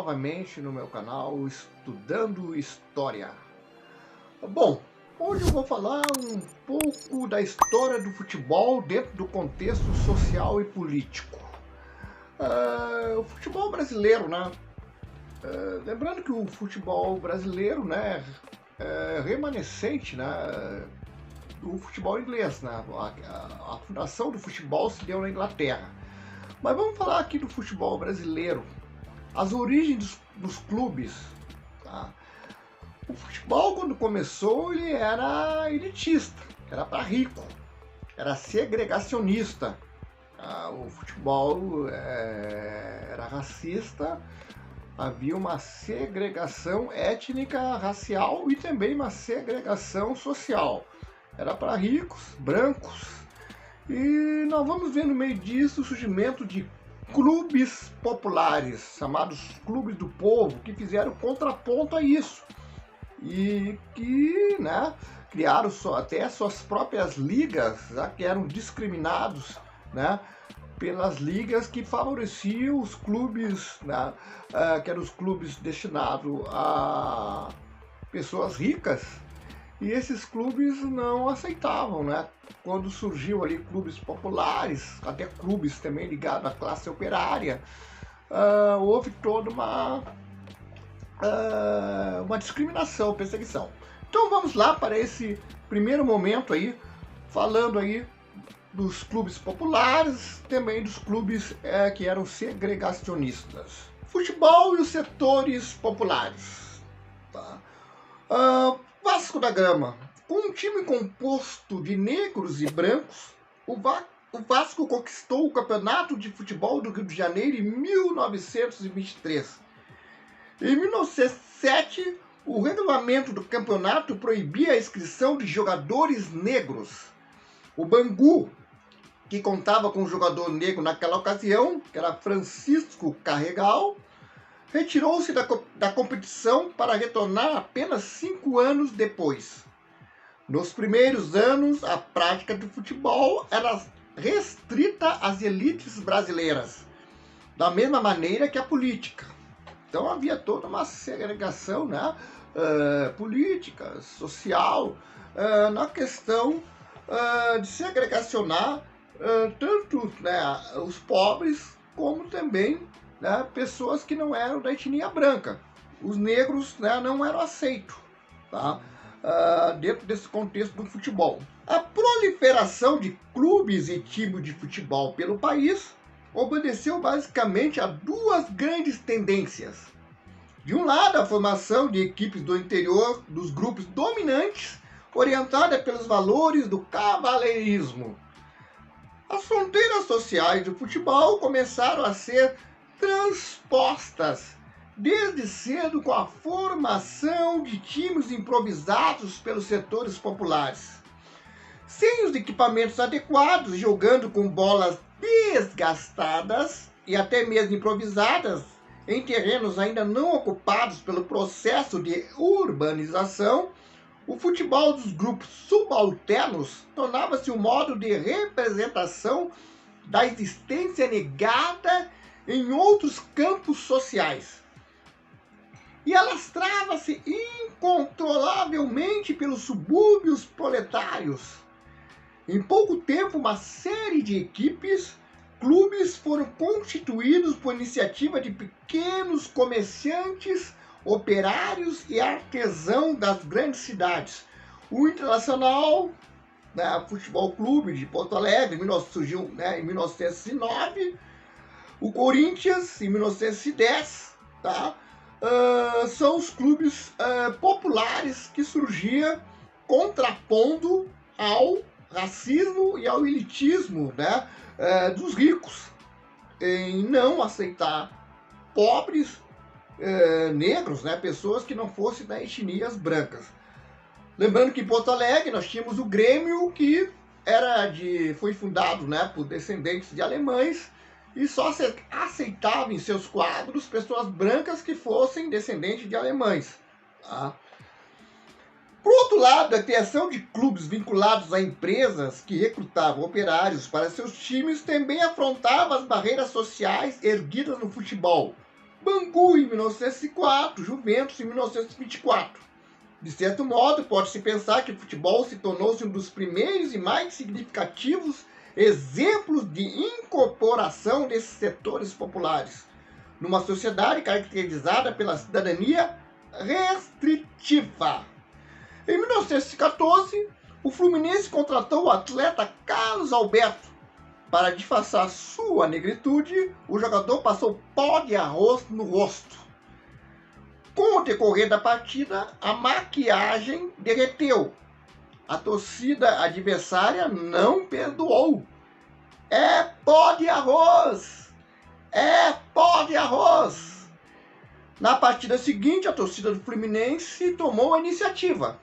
novamente no meu canal Estudando História. Bom, hoje eu vou falar um pouco da história do futebol dentro do contexto social e político. O futebol brasileiro, né? Lembrando que o futebol brasileiro, né, é remanescente, né, do futebol inglês, né? A fundação do futebol se deu na Inglaterra. Mas vamos falar aqui do futebol brasileiro. As origens dos clubes. Tá? O futebol, quando começou, ele era elitista, era para rico, era segregacionista. O futebol era racista, havia uma segregação étnica, racial e também uma segregação social. Era para ricos, brancos. E nós vamos ver no meio disso o surgimento de clubes populares, chamados clubes do povo, que fizeram contraponto a isso. E que, né, criaram até suas próprias ligas, já que eram discriminados, né, pelas ligas que favoreciam os clubes, né, que eram os clubes destinados a pessoas ricas. E esses clubes não aceitavam, né? Quando surgiu ali clubes populares, até clubes também ligados à classe operária, houve toda uma discriminação, perseguição. Então vamos lá para esse primeiro momento aí, falando aí dos clubes populares, também dos clubes que eram segregacionistas. Futebol e os setores populares. Tá? Vasco da Gama. Com um time composto de negros e brancos, o Vasco conquistou o Campeonato de Futebol do Rio de Janeiro em 1923. Em 1907, o regulamento do campeonato proibia a inscrição de jogadores negros. O Bangu, que contava com um jogador negro naquela ocasião, que era Francisco Carregal, retirou-se da competição para retornar apenas 5 anos depois. Nos primeiros anos, a prática do futebol era restrita às elites brasileiras, da mesma maneira que a política. Então havia toda uma segregação, né, política, social, na questão de segregacionar tanto, né, os pobres como também, né, pessoas que não eram da etnia branca. Os negros, né, não eram aceitos, tá? Dentro desse contexto do futebol. A proliferação de clubes e times de futebol pelo país obedeceu basicamente a duas grandes tendências. De um lado, a formação de equipes do interior dos grupos dominantes, orientada pelos valores do cavalheirismo. As fronteiras sociais do futebol começaram a ser transpostas desde cedo com a formação de times improvisados pelos setores populares. Sem os equipamentos adequados, jogando com bolas desgastadas e até mesmo improvisadas em terrenos ainda não ocupados pelo processo de urbanização, o futebol dos grupos subalternos tornava-se um modo de representação da existência negada em outros campos sociais. E alastrava-se incontrolavelmente pelos subúrbios proletários. Em pouco tempo, uma série de clubes foram constituídos por iniciativa de pequenos comerciantes, operários e artesãos das grandes cidades. O Internacional, né, Futebol Clube de Porto Alegre, surgiu, né, em 1909, o Corinthians em 1910, tá? São os clubes populares que surgiam contrapondo ao racismo e ao elitismo, né, dos ricos, em não aceitar pobres, negros, né, pessoas que não fossem da etnias brancas. Lembrando que em Porto Alegre nós tínhamos o Grêmio, que foi fundado, né, por descendentes de alemães, e só aceitava em seus quadros pessoas brancas que fossem descendentes de alemães. Tá? Por outro lado, a criação de clubes vinculados a empresas que recrutavam operários para seus times também afrontava as barreiras sociais erguidas no futebol. Bangu em 1904, Juventus em 1924. De certo modo, pode-se pensar que o futebol se tornou-se um dos primeiros e mais significativos exemplos de incorporação desses setores populares, numa sociedade caracterizada pela cidadania restritiva. Em 1914, o Fluminense contratou o atleta Carlos Alberto. Para disfarçar sua negritude, o jogador passou pó de arroz no rosto. Com o decorrer da partida, a maquiagem derreteu. A torcida adversária não perdoou. É pó de arroz! É pó de arroz! Na partida seguinte, a torcida do Fluminense tomou a iniciativa.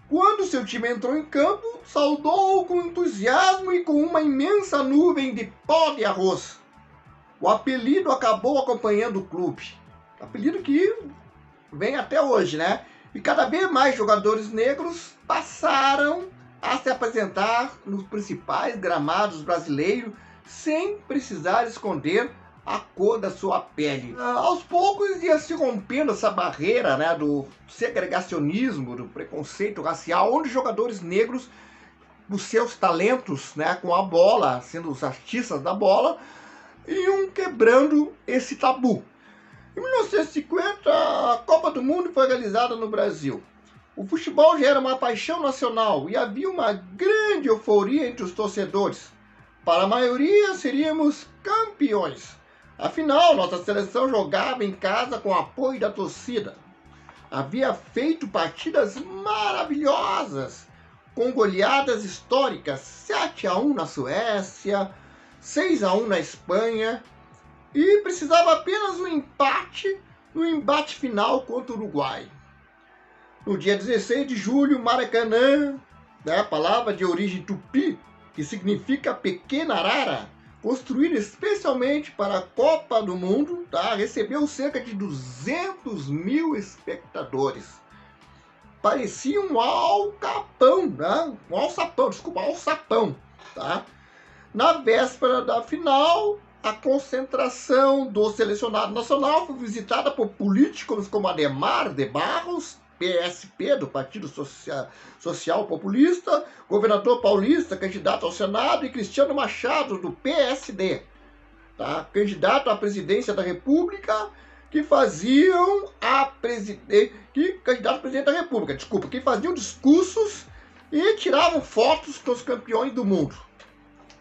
Quando seu time entrou em campo, saudou com entusiasmo e com uma imensa nuvem de pó de arroz. O apelido acabou acompanhando o clube. Apelido que vem até hoje, né? E cada vez mais jogadores negros passaram a se apresentar nos principais gramados brasileiros sem precisar esconder a cor da sua pele. Aos poucos ia se rompendo essa barreira, né, do segregacionismo, do preconceito racial, onde jogadores negros, os seus talentos, né, com a bola, sendo os artistas da bola, iam quebrando esse tabu. Em 1950, a Copa do Mundo foi realizada no Brasil. O futebol já era uma paixão nacional e havia uma grande euforia entre os torcedores. Para a maioria, seríamos campeões. Afinal, nossa seleção jogava em casa com o apoio da torcida. Havia feito partidas maravilhosas, com goleadas históricas, 7-1 na Suécia, 6-1 na Espanha, e precisava apenas um empate no embate final contra o Uruguai. No dia 16 de julho, Maracanã, né, palavra de origem tupi, que significa pequena arara, construída especialmente para a Copa do Mundo, tá, recebeu cerca de 200 mil espectadores. Parecia um alçapão, né? Alçapão, tá? Na véspera da final, a concentração do selecionado nacional foi visitada por políticos como Adhemar de Barros, PSP, do Partido Social Populista, governador paulista, candidato ao Senado, e Cristiano Machado, do PSD, tá? Candidato à presidência da República, que faziam candidato a presidente da República, que faziam discursos e tiravam fotos com os campeões do mundo.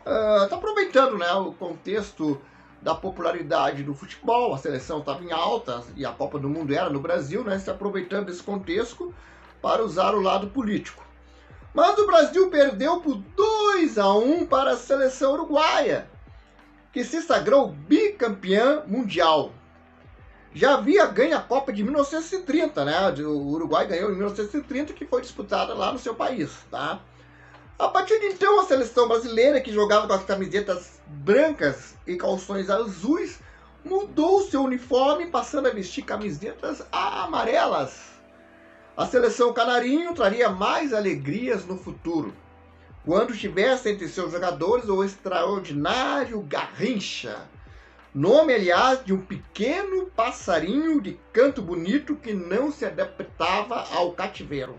Tá aproveitando, né, o contexto da popularidade do futebol, a seleção estava em alta e a Copa do Mundo era no Brasil, né, se aproveitando desse contexto para usar o lado político. Mas o Brasil perdeu por 2-1 para a seleção uruguaia, que se sagrou bicampeã mundial. Já havia ganho a Copa de 1930, né? O Uruguai ganhou em 1930, que foi disputada lá no seu país, tá? A partir de então, a seleção brasileira, que jogava com as camisetas brancas e calções azuis, mudou seu uniforme, passando a vestir camisetas amarelas. A seleção canarinho traria mais alegrias no futuro, quando tivesse entre seus jogadores o extraordinário Garrincha, nome, aliás, de um pequeno passarinho de canto bonito que não se adaptava ao cativeiro.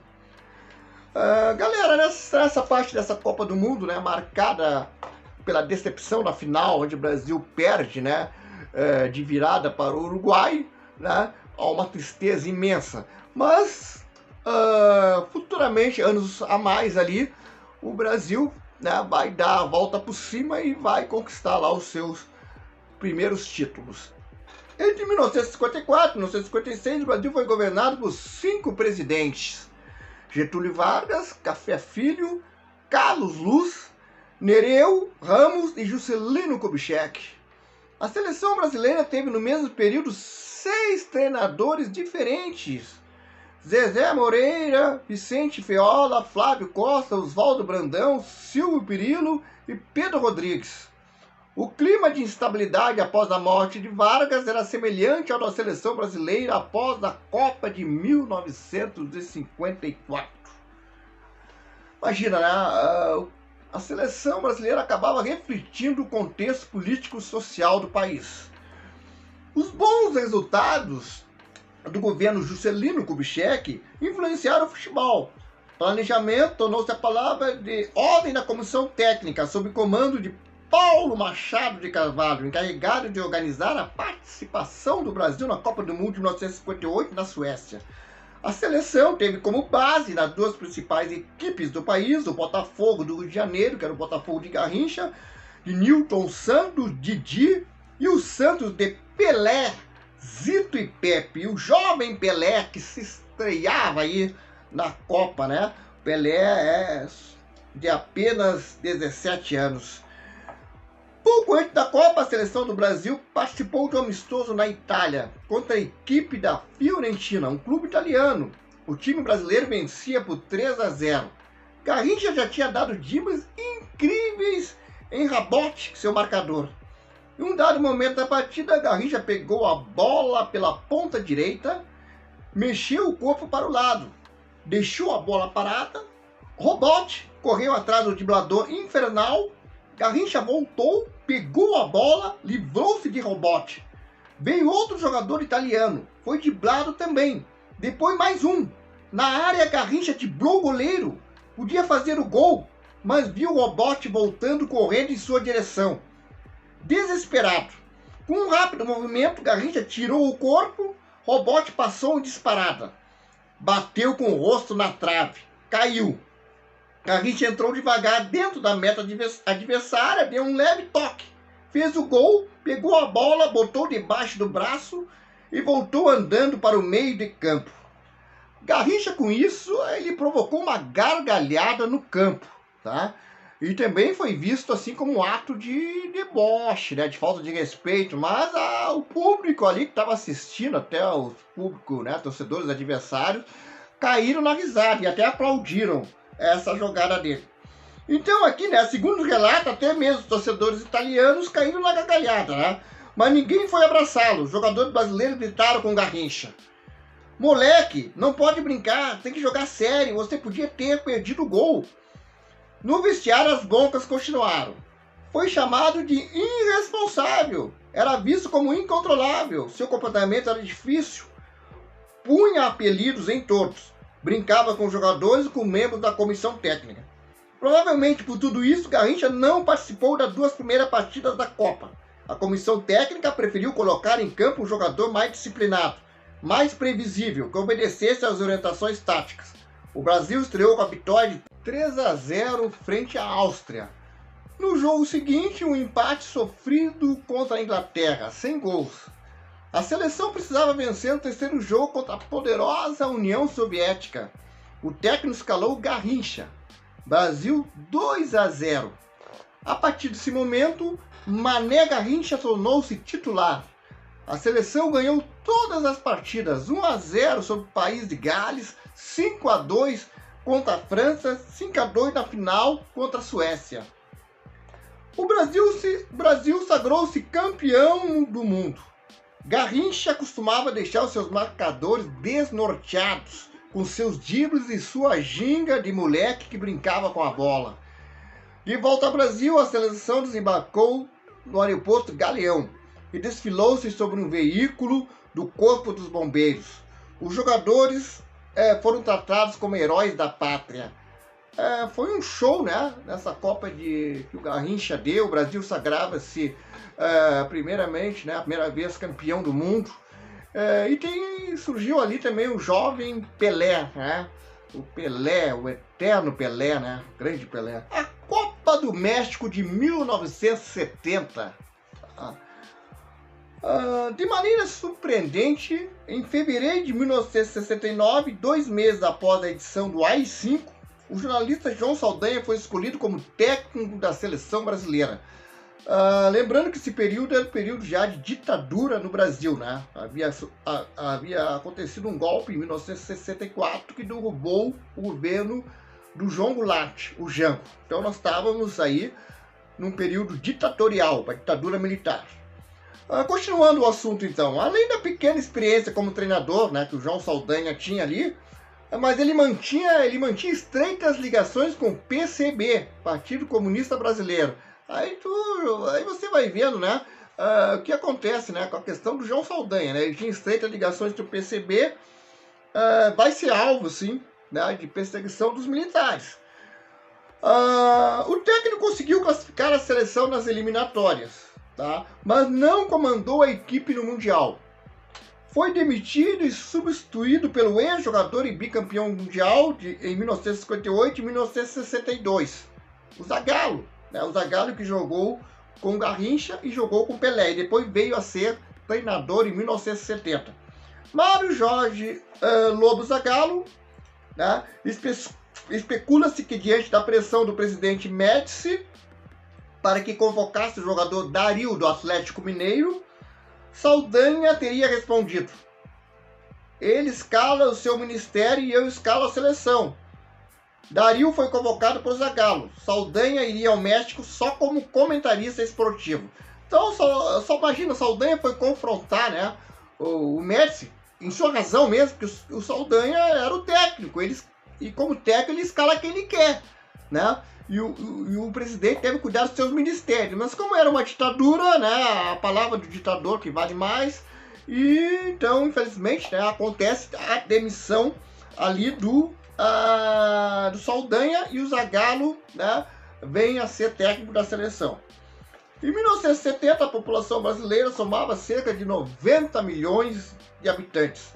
Galera, nessa parte dessa Copa do Mundo, né, marcada pela decepção na final, onde o Brasil perde, né, de virada para o Uruguai, né, há uma tristeza imensa. Mas, futuramente, anos a mais ali, o Brasil, né, vai dar a volta por cima e vai conquistar lá os seus primeiros títulos. Entre 1954 e 1956, o Brasil foi governado por 5 presidentes: Getúlio Vargas, Café Filho, Carlos Luz, Nereu Ramos e Juscelino Kubitschek. A seleção brasileira teve no mesmo período 6 treinadores diferentes: Zezé Moreira, Vicente Feola, Flávio Costa, Oswaldo Brandão, Silvio Pirillo e Pedro Rodrigues. O clima de instabilidade após a morte de Vargas era semelhante ao da seleção brasileira após a Copa de 1954. Imagina, né? A seleção brasileira acabava refletindo o contexto político-social do país. Os bons resultados do governo Juscelino Kubitschek influenciaram o futebol. Planejamento tornou-se a palavra de ordem da comissão técnica, sob comando de Paulo Machado de Carvalho, encarregado de organizar a participação do Brasil na Copa do Mundo de 1958 na Suécia. A seleção teve como base nas duas principais equipes do país, o Botafogo do Rio de Janeiro, que era o Botafogo de Garrincha, de Nilton Santos, Didi, e o Santos de Pelé, Zito e Pepe. E o jovem Pelé, que se estreava aí na Copa, né? Pelé é de apenas 17 anos. Pouco antes da Copa, a seleção do Brasil participou de um amistoso na Itália contra a equipe da Fiorentina, um clube italiano. O time brasileiro vencia por 3-0. Garrincha já tinha dado dicas incríveis em Rabote, seu marcador. Em um dado momento da partida, Garrincha pegou a bola pela ponta direita, mexeu o corpo para o lado, deixou a bola parada, Rabote correu atrás do driblador infernal, Garrincha voltou, pegou a bola, livrou-se de Rabote. Veio outro jogador italiano, foi driblado também. Depois mais um. Na área, Garrincha driblou o goleiro. Podia fazer o gol, mas viu o Rabote voltando correndo em sua direção. Desesperado. Com um rápido movimento, Garrincha tirou o corpo, Rabote passou em disparada. Bateu com o rosto na trave. Caiu. Garrincha entrou devagar dentro da meta adversária, deu um leve toque. Fez o gol, pegou a bola, botou debaixo do braço e voltou andando para o meio de campo. Garrincha, com isso, ele provocou uma gargalhada no campo, tá? E também foi visto assim como um ato de deboche, né, de falta de respeito, mas o público ali que estava assistindo, até o público, né, torcedores adversários, caíram na risada e até aplaudiram essa jogada dele. Então aqui, né, segundo o relato, até mesmo os torcedores italianos caíram na gargalhada, né? Mas ninguém foi abraçá-lo. Os jogadores brasileiros gritaram com Garrincha: moleque, não pode brincar, tem que jogar sério, você podia ter perdido o gol. No vestiário as broncas continuaram. Foi chamado de irresponsável, era visto como incontrolável, seu comportamento era difícil, punha apelidos em todos. Brincava com jogadores e com membros da comissão técnica. Provavelmente por tudo isso, Garrincha não participou das duas primeiras partidas da Copa. A comissão técnica preferiu colocar em campo um jogador mais disciplinado, mais previsível, que obedecesse às orientações táticas. O Brasil estreou com a vitória de 3-0 frente à Áustria. No jogo seguinte, um empate sofrido contra a Inglaterra, sem gols. A seleção precisava vencer o terceiro jogo contra a poderosa União Soviética. O técnico escalou Garrincha. Brasil 2-0. A partir desse momento, Mané Garrincha tornou-se titular. A seleção ganhou todas as partidas, 1-0 sobre o país de Gales, 5-2 contra a França, 5-2 na final contra a Suécia. O Brasil sagrou-se campeão do mundo. Garrincha costumava deixar os seus marcadores desnorteados, com seus dribles e sua ginga de moleque que brincava com a bola. De volta ao Brasil, a seleção desembarcou no aeroporto Galeão e desfilou-se sobre um veículo do Corpo dos Bombeiros. Os jogadores foram tratados como heróis da pátria. Foi um show, né? Nessa Copa que o Garrincha deu. O Brasil sagrava-se primeiramente, né? A primeira vez campeão do mundo. E surgiu ali também o jovem Pelé, né? O Pelé, o eterno Pelé, né? Grande Pelé. A Copa do México de 1970. De maneira surpreendente, em fevereiro de 1969, 2 meses após a edição do AI-5, o jornalista João Saldanha foi escolhido como técnico da seleção brasileira. Lembrando que esse período era o período já de ditadura no Brasil, né? Havia acontecido um golpe em 1964 que derrubou o governo do João Goulart, o Jango. Então nós estávamos aí num período ditatorial, a ditadura militar. Continuando o assunto então, além da pequena experiência como treinador, né, que o João Saldanha tinha ali, mas ele mantinha estreitas ligações com o PCB, Partido Comunista Brasileiro. Aí você vai vendo, né, o que acontece, né, com a questão do João Saldanha, né? Ele tinha estreitas ligações com o PCB, vai ser alvo, sim, né, de perseguição dos militares. O técnico conseguiu classificar a seleção nas eliminatórias, tá? Mas não comandou a equipe no Mundial. Foi demitido e substituído pelo ex-jogador e bicampeão mundial em 1958 e 1962, o Zagallo, né? O Zagallo que jogou com Garrincha e jogou com Pelé, e depois veio a ser treinador em 1970. Mário Jorge Lobo Zagallo, né? Especula-se que, diante da pressão do presidente Médici para que convocasse o jogador Dario do Atlético Mineiro, Saldanha teria respondido: ele escala o seu ministério e eu escalo a seleção. Dario foi convocado por Zagallo. Saldanha iria ao México só como comentarista esportivo. Então, só imagina, Saldanha foi confrontar, né, o Médici, em sua razão mesmo, porque o Saldanha era o técnico. E como técnico ele escala quem ele quer, né? E o presidente deve cuidar dos seus ministérios. Mas como era uma ditadura, né, a palavra do ditador que vale mais, e então, infelizmente, né, acontece a demissão ali do Saldanha, e o Zagallo, né, vem a ser técnico da seleção. Em 1970, a população brasileira somava cerca de 90 milhões de habitantes.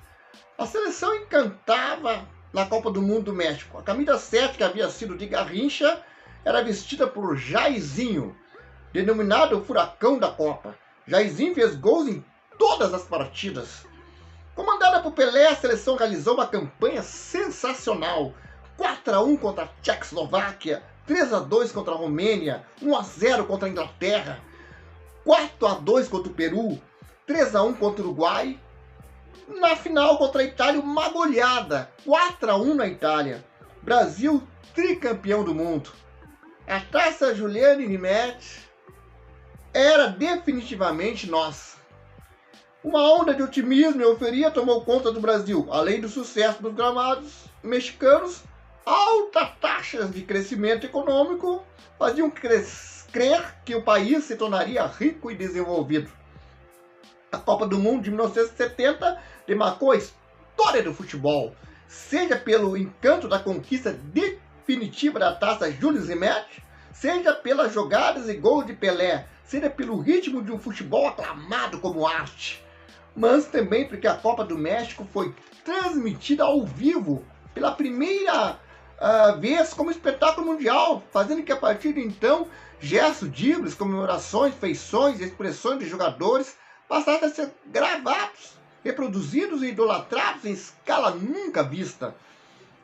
A seleção encantava na Copa do Mundo do México. A camisa 7, que havia sido de Garrincha, era vestida por Jairzinho, denominado o Furacão da Copa. Jairzinho fez gols em todas as partidas. Comandada por Pelé, a seleção realizou uma campanha sensacional. 4-1 contra a Tchecoslováquia, 3-2 contra a Romênia, 1-0 contra a Inglaterra, 4-2 contra o Peru, 3-1 contra o Uruguai. Na final contra a Itália, uma goleada, 4-1 na Itália. Brasil tricampeão do mundo. A taça Juliane Rimet era definitivamente nossa. Uma onda de otimismo e euforia tomou conta do Brasil. Além do sucesso dos gramados mexicanos, altas taxas de crescimento econômico faziam crer que o país se tornaria rico e desenvolvido. A Copa do Mundo de 1970 demarcou a história do futebol, seja pelo encanto da conquista definitiva da taça Jules Rimet, seja pelas jogadas e gols de Pelé, seja pelo ritmo de um futebol aclamado como arte, mas também porque a Copa do México foi transmitida ao vivo pela primeira vez como espetáculo mundial, fazendo que a partir de então gestos, dribles, comemorações, feições e expressões de jogadores passaram a ser gravados, reproduzidos e idolatrados em escala nunca vista.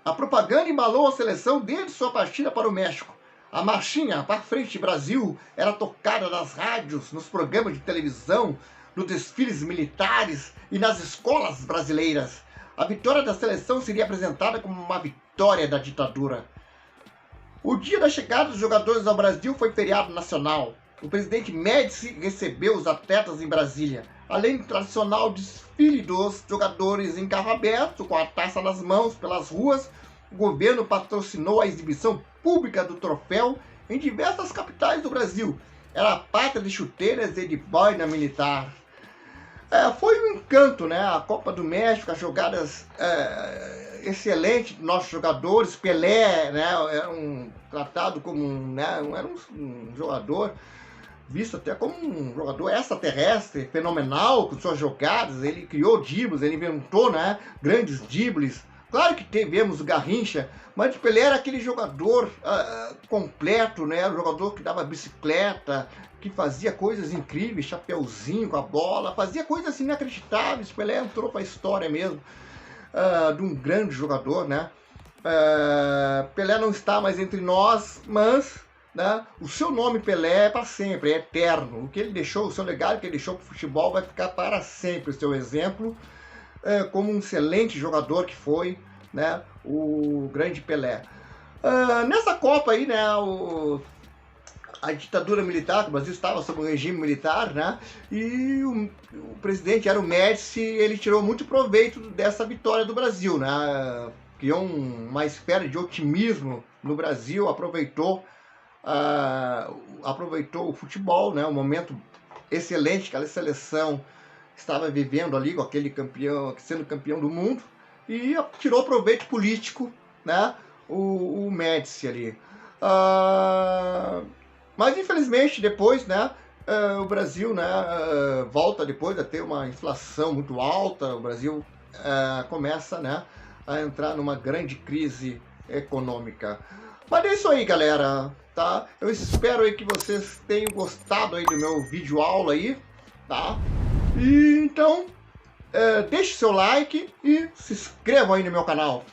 A propaganda embalou a seleção desde sua partida para o México. A marchinha para frente Brasil era tocada nas rádios, nos programas de televisão, nos desfiles militares e nas escolas brasileiras. A vitória da seleção seria apresentada como uma vitória da ditadura. O dia da chegada dos jogadores ao Brasil foi feriado nacional. O presidente Médici recebeu os atletas em Brasília, além do tradicional desfile dos jogadores em carro aberto, com a taça nas mãos pelas ruas. O governo patrocinou a exibição pública do troféu em diversas capitais do Brasil. Era a pátria de chuteiras e de boina militar. Foi um encanto, né? A Copa do México, as jogadas excelentes dos nossos jogadores. Pelé, né, era tratado como era um jogador visto até como um jogador extraterrestre, fenomenal com suas jogadas. Ele criou dribles, ele inventou, né, grandes dribles. Claro que tivemos o Garrincha, mas o Pelé era aquele jogador completo, né? Um jogador que dava bicicleta, que fazia coisas incríveis, chapeuzinho com a bola, fazia coisas assim inacreditáveis. O Pelé entrou para a história mesmo de um grande jogador, né? Pelé não está mais entre nós, mas, né, o seu nome Pelé é para sempre, é eterno. O que ele deixou, o seu legado que ele deixou para o futebol vai ficar para sempre. O seu exemplo como um excelente jogador que foi, né, o grande Pelé. Nessa Copa aí, né, a ditadura militar, o Brasil estava sob um regime militar, né, e o presidente era o Médici. Ele tirou muito proveito dessa vitória do Brasil, né, criou uma esfera de otimismo no Brasil, aproveitou o futebol, né, um momento excelente, aquela seleção estava vivendo ali com aquele campeão, sendo campeão do mundo, e tirou proveito político, né, o Médici ali. Mas infelizmente depois, né, o Brasil, né, volta depois a ter uma inflação muito alta, o Brasil começa, né, a entrar numa grande crise econômica. Mas é isso aí, galera, tá? Eu espero aí que vocês tenham gostado aí do meu vídeo aula aí, tá? E então, deixe seu like e se inscrevam aí no meu canal.